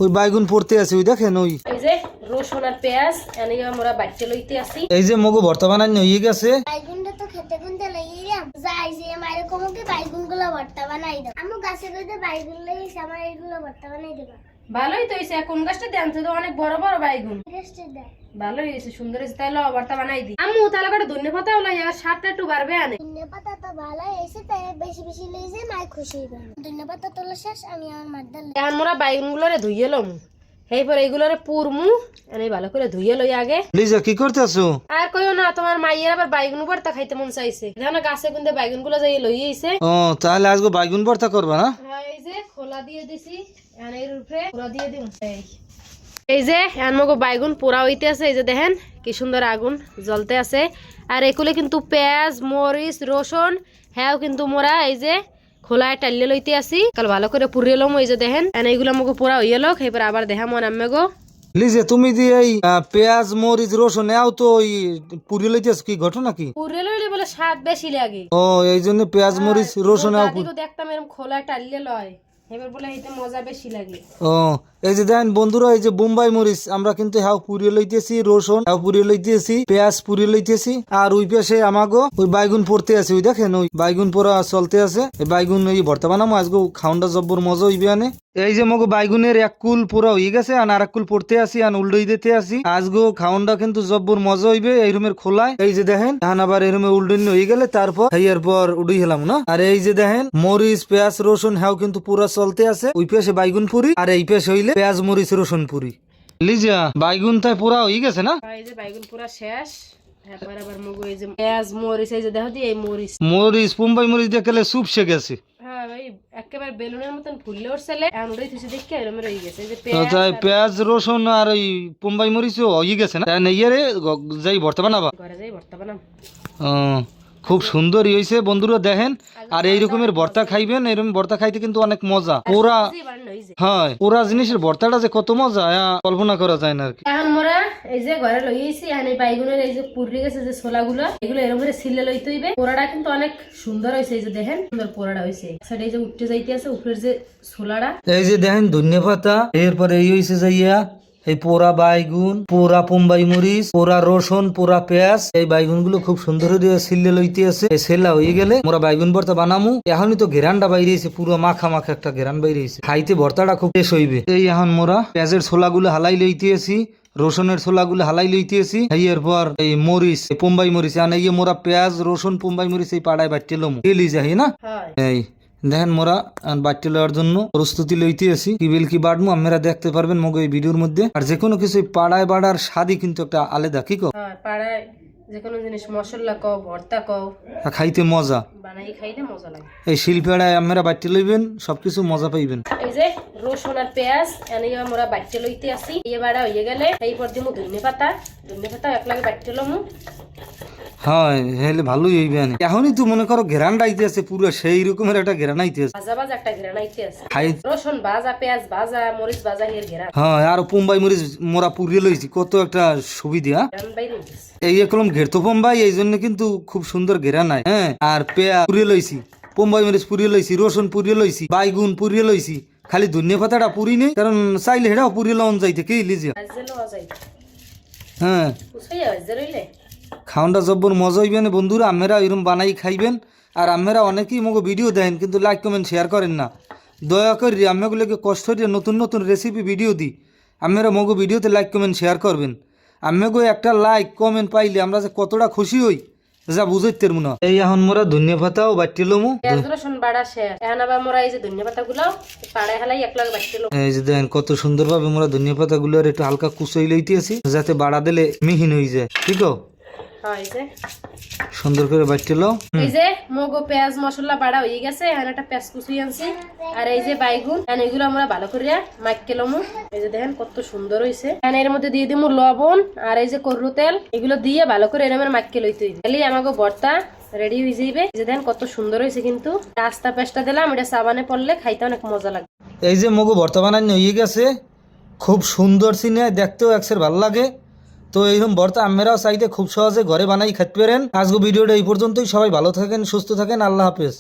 ওই বাইগুন পড়তে আছে ওই দেখেন ওই এই যে রসুন আর পেঁয়াজ এনে আমরা বাইটে লইতে আসি। এই যে মগু ভর্তা বানানো হয়ে গেছে। বাইগুনটা তো খেতে গুনতে লাগিলাম যাই যে আমার কোমকে বাইগুনগুলো ভর্তা বানাই দাও। আমি গাছে কইতে বাইগুন লইছি আমার এগুলো ভর্তা বানাই দেবা। ভালোই তো হইছে। কোন গাছটা দেন তো অনেক বড় বড় বাইগুন। টেস্টে দাও। ভালোই হইছে, সুন্দর হইছে। তাইলে ভর্তা বানাই দি। আম্মু তাহলে করে ধনেপাতাও লাই আর স্বাদটা একটু বাড়বে আনে। ধনেপাতা তো ভালো হইছে তাই বেশি বেশি লইছে মাই খুশি হইবে। ধনেপাতা তোলা শেষ আমি আমার মারদাল। এখন মোরা বাইগুনগুলোরে ধুইয়ে লম। এইপর এইগুলোরে পুরমু এনে ভালো করে ধুইয়ে লই আগে। লিজা কি করতেছো? আর কইও না, তোমার মাইয়ের আবার বাইগুন ভর্তা খাইতে মন চাইছে। জানো গাছে গুন্দে বাইগুনগুলো যাই লই আইছে। ও তাহলে আজকে বাইগুন ভর্তা করবা না? হ্যাঁ, এই যে খোলা দিয়ে দিছি। এখন এর উপরে খোলা দিয়ে দিম। এই যে এখন মগো বাইগুন পোড়া হইতে আছে। এই যে দেখেন কি সুন্দর আগুন জ্বলতে আছে। আর এগুলো কিন্তু পেঁয়াজ মরিচ রসুন হ্যাঁ কিন্তু মোরা এই যে খোলায় টালিয়ে লইতে আসি। কাল ভালো করে পুড়িয়ে লম। এই যে দেখেন এইগুলো মগো পোড়া হইয়ে লোক। এবার আবার দেখা মন আম্মে গো। লিজে তুমি যে এই পেঁয়াজ মরিচ রসুন এও তো ওই পুরি লইতেছ, কি ঘটনা কি? পুড়িয়ে লইলে বলে স্বাদ বেশি লাগে। ও এই জন্য পেঁয়াজ মরিচ রসুন দেখতাম এরকম খোলায় টালিয়ে লয়, এবার বলে এইতে মজা বেশি লাগে। ও এই যে দেখেন বন্ধুরা, এই যে বোম্বাই মরিচ আমরা কিন্তু হাও পুড়িয়ে লইতেছি, রসুন হাও পুড়িয়ে লইতেছি, পেঁয়াজ পুড়িয়ে লইতেছি। আর ওই পাশে আমাগো ওই বাইগুন পড়তে আছে, ওই দেখেন ওই বাইগুন পোড়া চলতে আছে। এই বাইগুন এই ভর্তা বানাবো আজকে, খাউন্ডা জব্বর মজা হইবে আনে। এই যে মগো বাইগুনের এক কুল পুরা হয়ে গেছে আর এক কুল পড়তে আসি আর উল্টোই দিতে আসি। আজগো খাউন্ডা কিন্তু জব্বর মজা হইবে এই রুমের খোলায়। এই যে দেখেন এখন আবার এই রুমে উল্টোই হয়ে গেলে তারপর খাইয়ার পর উড়ি হেলাম না। আর এই যে দেখেন মরিচ পেঁয়াজ রসুন হ্যাও কিন্তু পুরা চলতে আছে। ওই পাশে বাইগুন পুরি আর এই পাশে হইলে পেঁয়াজ মরিচ রসুন পুরি। লিজা বাইগুন তাই পুরা হয়ে গেছে না? এই যে বাইগুন পুরা শেষ। এরপর আবার মগো এই যে পেঁয়াজ মরিচ এই যে দেখো দি এই মরিচ বোম্বাই মরিচ দেখলে চুপসে গেছে। হ্যাঁ ভাই একেবারে বেলুনের মতন ফুললে উঠছিলে। এখন উড়াই থুসি দেখে এরকম রয়ে গেছে। এই যে পেঁয়াজ রসুন আর ওই বোম্বাই মরিচও হয়ে গেছে না? নেইয়ারে যাই ভর্তা বানাবা? ঘরে যাই ভর্তা বানাম। খুব সুন্দরই হয়েছে বন্ধুরা দেখেন। আর এই রকমের ভর্তা খাইবেন, এরকম ভর্তা খাইতে কিন্তু অনেক মজা। ওরা হয় ওরা জিনিসের ভর্তাটা যে কত মজা কল্পনা করা যায় না আর কি। এখন মোরা এই যে ঘরে লই আইছি। এখন এই বাইগুনের এই যে পুড়ে গেছে যে ছোলাগুলো এগুলো এরকম করে ছিলে লইতে হইবে। পোড়াটা কিন্তু অনেক সুন্দর হয়েছে। এই যে দেখেন সুন্দর পোড়াটা হয়েছে। সেটা এই যে উঠতে যাইতে আছে উপরের যে ছোলাটা। এই যে দেখেন ধন্যপাতা, এরপরে এই হয়েছে যাইয়া এই পোড়া বাইগুন, পোড়া বোম্বাই মরিচ, পোড়া রসুন, পোড়া পেঁয়াজ। এই বাইগুন গুলো খুব সুন্দর সিলে লইতে আছে। এই সেলা হয়ে গেলে মোরা বাইগুন ভর্তা বানামু। এখনই তো ঘেরানটা বাইরেছে, পুরো মাখা মাখা একটা ঘেরান বাইরেছে। খাইতে ভর্তাটা খুব টেস্ট হইবে। এই এখন মোরা পেঁয়াজের ছোলাগুলো হালাই লইতে আছি, রসুনের ছোলাগুলো হালাই লইতেছি। এরপর এই মরিচ বোম্বাই মরিচ আনে মোরা পেঁয়াজ রসুন বোম্বাই মরিচ এই পাড়ায় বাটতে লমু এলি যাই না। এই দেখেন মোরা বাটতে লওয়ার জন্য প্রস্তুতি লইতে আছি। কি বিল কি বাটমু আপনারা দেখতে পারবেন মগো এই ভিডিওর মধ্যে। আর যে কোনো কিছু পাড়ায় বাড়ার স্বাদই কিন্তু একটা আলাদা, কি কো? পাড়ায় যে কোনো জিনিস মশলা কও ভর্তা কও খাইতে মজা, বানাই খাইলে মজা লাগে। এই শিলপেড়ায় আপনারা বাটতে লইবেন, সবকিছু মজা পাইবেন। এই যে রসুন আর পেঁয়াজ এনে আমরা বাটতে লইতে আসি। এই বাড়া হয়ে গেলে এইপর দিমু ধনেপাতা এক লাগে বাটতে লমু। হ্যাঁ হেলে ভালোই হইবে। এখনই তো মনে করো ঘেরান আইতে আছে, পুরো সেই রকমের একটা ঘেরান আইতে আছে। ভাজা ভাজা একটা ঘেরান আইতে আছে। রসুন ভাজা পেঁয়াজ ভাজা মরিচ ভাজা এর ঘেরান। হ্যাঁ আর বোম্বাই মরিচ মোরা পুড়িয়ে লইছি, কত একটা সুবিধা। এই একলম ঘেরতো বোম্বাই, এই জন্য কিন্তু খুব সুন্দর ঘেরান হয়। হ্যাঁ আর পেঁয়াজ পুড়িয়ে লইছি, বোম্বাই মরিচ পুড়িয়ে লইছি, রসুন পুড়িয়ে লইছি, বাইগুন পুড়িয়ে লইছি। খালি ধনেপাতাটা পুরি নেই, কারণ চাইলে হেটাও পুড়িয়ে লওয়া যাইতে কি লিজিয়া। হ্যাঁ খাওয়ানটা জব্বর মজা হইবে না বন্ধুরা। আপনারা এরকম বানাই খাইবেন। আর আপনারা অনেকেই মগো ভিডিও দেন কিন্তু লাইক কমেন্ট শেয়ার করেন না। দয়া করে আপনাগুলোকে কষ্ট দিয়ে নতুন নতুন রেসিপি ভিডিও দিই, আপনারা মগো ভিডিওতে লাইক কমেন্ট শেয়ার করবেন। আপনাকে একটা লাইক কমেন্ট পাইলে আমরা যে কতটা খুশি হই যা বুঝতে পারবো না। এই এখন মোরা ধনেপাতাও বাটতে লমু। এই যে দেখেন কত সুন্দর ভাবে মোরা ধনেপাতা গুলো একটু হালকা কুচাই লইতে আছি, যাতে বাড়া দিলে মিহিন হয়ে যায়। ঠিক সুন্দর করে বাটতে লও। এই যে মগো পেঁয়াজ মশলা বাড়া হয়ে গেছে। এখন একটা পেঁয়াজ কুচি আনছি আর এই যে বাইগুন এগুলো আমরা ভালো করে মাখকে লমু। এই যে দেখেন কত সুন্দর হয়েছে। এর মধ্যে দিয়ে দিমু লবণ আর এই যে কররু তেল, এগুলো দিয়ে ভালো করে এরকম মাখকে লইতে হইবে। তাহলে আমাকে ভর্তা রেডি হয়ে যাইবে। এই যে দেখেন কত সুন্দর হয়েছে। কিন্তু আস্তা পেস্টা দিলাম, এটা সাবানে পড়লে খাইতে অনেক মজা লাগে। এই যে মগো ভর্তা বানানো হয়ে গেছে, খুব সুন্দর সিনে, দেখতেও একসের ভালো লাগে। তো এইরকম ভর্তা আপনারাও চাইতে খুব সহজে ঘরে বানাই খেতে পারেন। আজকে ভিডিওটা এই পর্যন্তই। সবাই ভালো থাকেন, সুস্থ থাকেন, আল্লাহ হাফেজ।